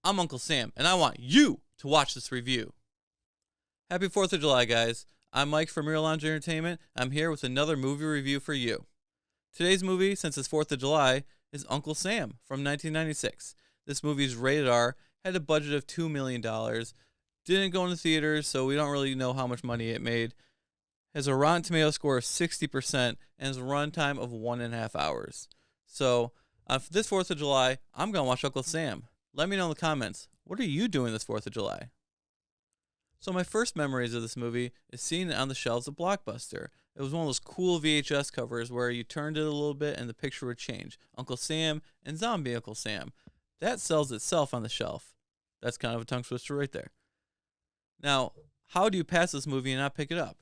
I'm Uncle Sam, and I want you to watch this review. Happy 4th of July, guys. I'm Mike from Real Lounge Entertainment. I'm here with another movie review for you. Today's movie, since it's 4th of July, is Uncle Sam from 1996. This movie's rated R, had a budget of $2 million, didn't go into theaters, so we don't really know how much money it made. Has a Rotten Tomato score of 60% and has a runtime of 1.5 hours. So, for this 4th of July, I'm going to watch Uncle Sam. Let me know in the comments, what are you doing this 4th of July? So my first memories of this movie is seeing it on the shelves of Blockbuster. It was one of those cool VHS covers where you turned it a little bit and the picture would change. Uncle Sam and Zombie Uncle Sam. That sells itself on the shelf. That's kind of a tongue twister right there. Now, how do you pass this movie and not pick it up?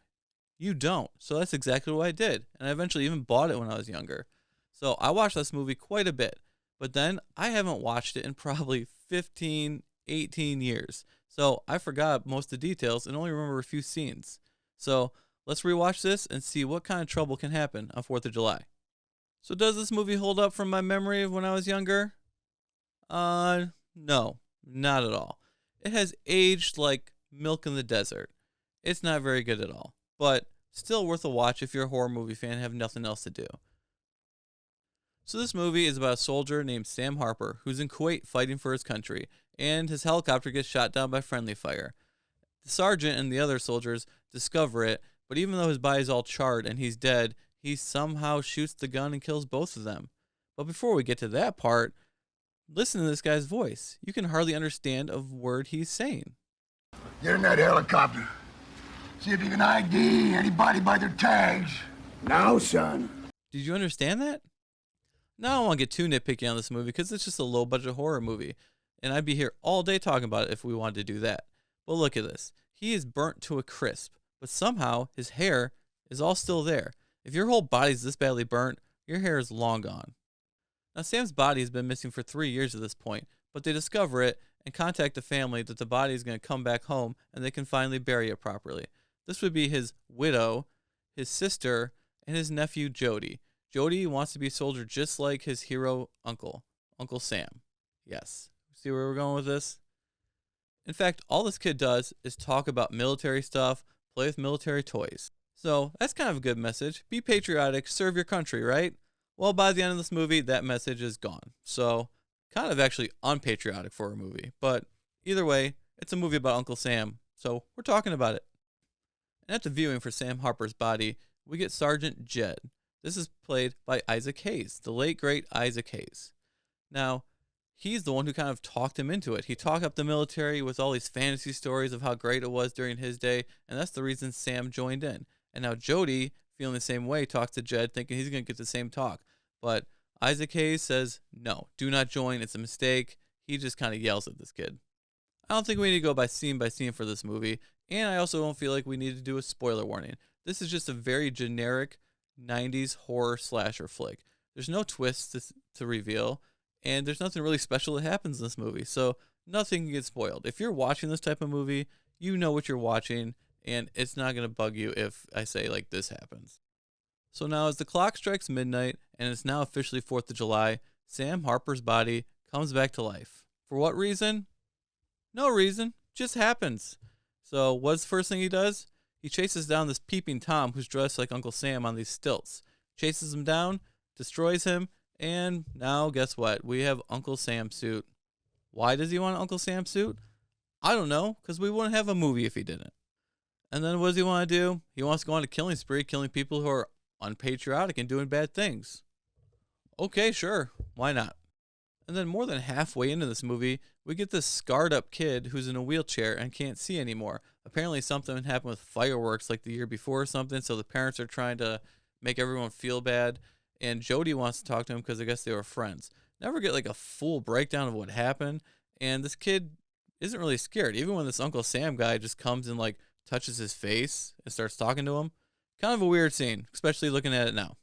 You don't. So that's exactly what I did. And I eventually even bought it when I was younger. So I watched this movie quite a bit. But then I haven't watched it in probably 15, 18 years. So I forgot most of the details and only remember a few scenes. So let's rewatch this and see what kind of trouble can happen on 4th of July. So does this movie hold up from my memory of when I was younger? No, not at all. It has aged like milk in the desert. It's not very good at all, but still worth a watch if you're a horror movie fan and have nothing else to do. So this movie is about a soldier named Sam Harper who's in Kuwait fighting for his country, and his helicopter gets shot down by friendly fire. The sergeant and the other soldiers discover it, but even though his body's all charred and he's dead, he somehow shoots the gun and kills both of them. But before we get to that part, listen to this guy's voice. You can hardly understand a word he's saying. Get in that helicopter. See if you can ID anybody by their tags. Now, son. Did you understand that? Now I don't want to get too nitpicky on this movie because it's just a low-budget horror movie, and I'd be here all day talking about it if we wanted to do that. But look at this. He is burnt to a crisp, but somehow his hair is all still there. If your whole body's this badly burnt, your hair is long gone. Now Sam's body has been missing for 3 years at this point, but they discover it and contact the family that the body is going to come back home and they can finally bury it properly. This would be his widow, his sister, and his nephew Jody. Jody wants to be a soldier just like his hero uncle, Uncle Sam. Yes. See where we're going with this? In fact, all this kid does is talk about military stuff, play with military toys. So that's kind of a good message. Be patriotic, serve your country, right? Well, by the end of this movie, that message is gone. So kind of actually unpatriotic for a movie. But either way, it's a movie about Uncle Sam. So we're talking about it. And at the viewing for Sam Harper's body, we get Sergeant Jed. This is played by Isaac Hayes, the late, great Isaac Hayes. Now, he's the one who kind of talked him into it. He talked up the military with all these fantasy stories of how great it was during his day, and that's the reason Sam joined in. And now Jody, feeling the same way, talks to Jed thinking he's going to get the same talk. But Isaac Hayes says, no, do not join. It's a mistake. He just kind of yells at this kid. I don't think we need to go by scene for this movie, and I also don't feel like we need to do a spoiler warning. This is just a very generic 90s horror slasher flick. There's no twists to reveal, and there's nothing really special that happens in this movie, so nothing can get spoiled. If you're watching this type of movie, you know what you're watching, and it's not going to bug you if I say, like, this happens. So now as the clock strikes midnight, and it's now officially 4th of July, Sam Harper's body comes back to life. For what reason? No reason. Just happens. So what's the first thing he does? He chases down this peeping Tom who's dressed like Uncle Sam on these stilts. Chases him down, destroys him, and now guess what? We have Uncle Sam suit. Why does he want an Uncle Sam suit? I don't know, because we wouldn't have a movie if he didn't. And then what does he want to do? He wants to go on a killing spree, killing people who are unpatriotic and doing bad things. Okay, sure. Why not? And then more than halfway into this movie, we get this scarred up kid who's in a wheelchair and can't see anymore. Apparently something happened with fireworks like the year before or something, so the parents are trying to make everyone feel bad. And Jody wants to talk to him because I guess they were friends. Never get like a full breakdown of what happened. And this kid isn't really scared. Even when this Uncle Sam guy just comes and like touches his face and starts talking to him. Kind of a weird scene, especially looking at it now.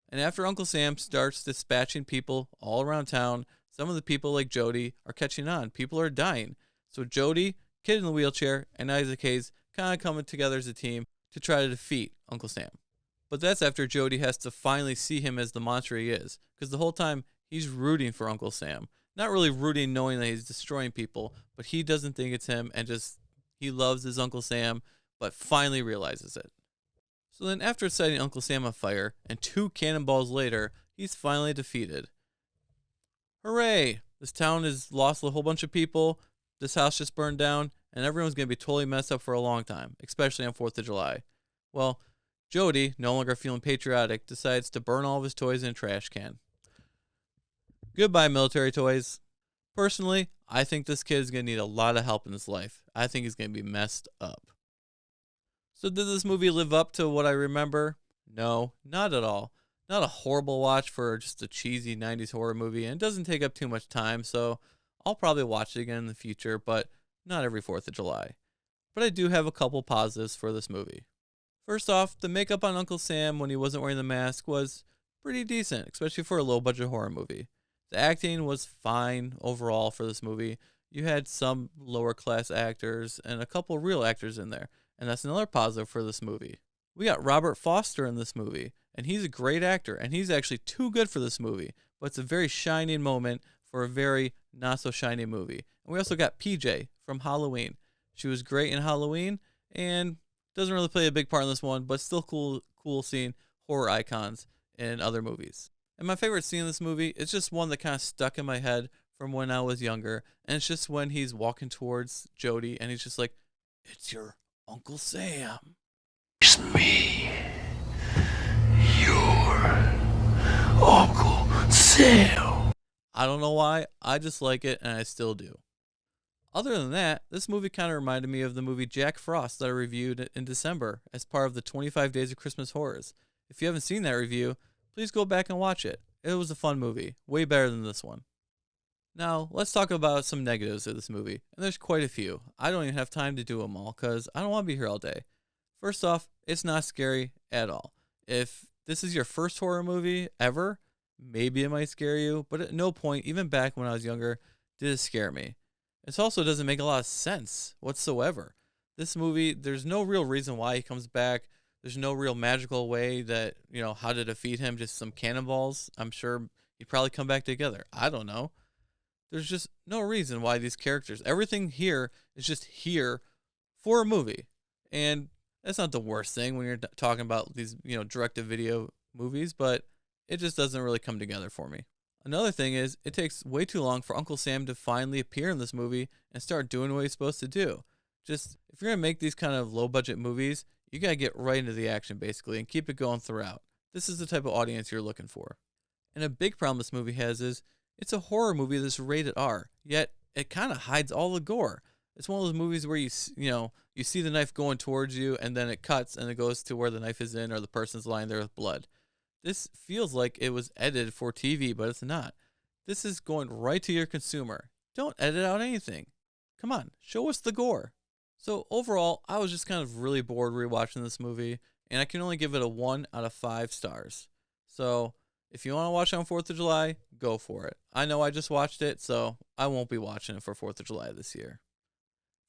And after Uncle Sam starts dispatching people all around town, some of the people like Jody are catching on. People are dying. So Jody, kid in the wheelchair, and Isaac Hayes kind of coming together as a team to try to defeat Uncle Sam. But that's after Jody has to finally see him as the monster he is. Because the whole time, he's rooting for Uncle Sam. not really rooting knowing that he's destroying people, but he doesn't think it's him and he loves his Uncle Sam, but finally realizes it. So then after setting Uncle Sam on fire and 2 cannonballs later, he's finally defeated. Hooray! This town has lost a whole bunch of people, this house just burned down, and everyone's going to be totally messed up for a long time, especially on 4th of July. Well, Jody, no longer feeling patriotic, decides to burn all of his toys in a trash can. Goodbye, military toys. Personally, I think this kid is going to need a lot of help in his life. I think he's going to be messed up. So did this movie live up to what I remember? No, not at all. Not a horrible watch for just a cheesy 90s horror movie, and it doesn't take up too much time, so I'll probably watch it again in the future, but not every 4th of July. But I do have a couple positives for this movie. First off, the makeup on Uncle Sam when he wasn't wearing the mask was pretty decent, especially for a low-budget horror movie. The acting was fine overall for this movie. You had some lower-class actors and a couple real actors in there, and that's another positive for this movie. We got Robert Foster in this movie, and he's a great actor, and he's actually too good for this movie, but it's a very shining moment for a very not-so-shiny movie. And we also got PJ from Halloween. She was great in Halloween, and doesn't really play a big part in this one, but still cool seeing horror icons in other movies. And my favorite scene in this movie is just one that kind of stuck in my head from when I was younger, and it's just when he's walking towards Jody, and he's just like, "It's your Uncle Sam." It's me, your Uncle Sam. I don't know why, I just like it, and I still do. Other than that, this movie kind of reminded me of the movie Jack Frost that I reviewed in December as part of the 25 Days of Christmas Horrors. If you haven't seen that review, please go back and watch it. It was a fun movie, way better than this one. Now, let's talk about some negatives of this movie, and there's quite a few. I don't even have time to do them all, because I don't want to be here all day. First off, it's not scary at all. If this is your first horror movie ever, maybe it might scare you, but at no point, even back when I was younger, did it scare me. It also doesn't make a lot of sense whatsoever. This movie, there's no real reason why he comes back. There's no real magical way that, how to defeat him, just some cannonballs. I'm sure he'd probably come back together. I don't know. There's just no reason why these characters, everything here is just here for a movie. And that's not the worst thing when you're talking about these, direct-to-video movies, but it just doesn't really come together for me. Another thing is, it takes way too long for Uncle Sam to finally appear in this movie and start doing what he's supposed to do. Just, if you're going to make these kind of low-budget movies, you got to get right into the action, basically, and keep it going throughout. This is the type of audience you're looking for. And a big problem this movie has is, it's a horror movie that's rated R, yet it kind of hides all the gore. It's one of those movies where you see the knife going towards you, and then it cuts, and it goes to where the knife is in, or the person's lying there with blood. This feels like it was edited for TV, but it's not. This is going right to your consumer. Don't edit out anything. Come on, show us the gore. So overall, I was just kind of really bored rewatching this movie, and I can only give it a 1 out of 5 stars. So if you want to watch it on 4th of July, go for it. I know I just watched it, so I won't be watching it for 4th of July this year.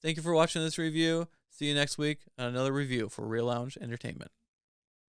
Thank you for watching this review. See you next week on another review for Real Lounge Entertainment.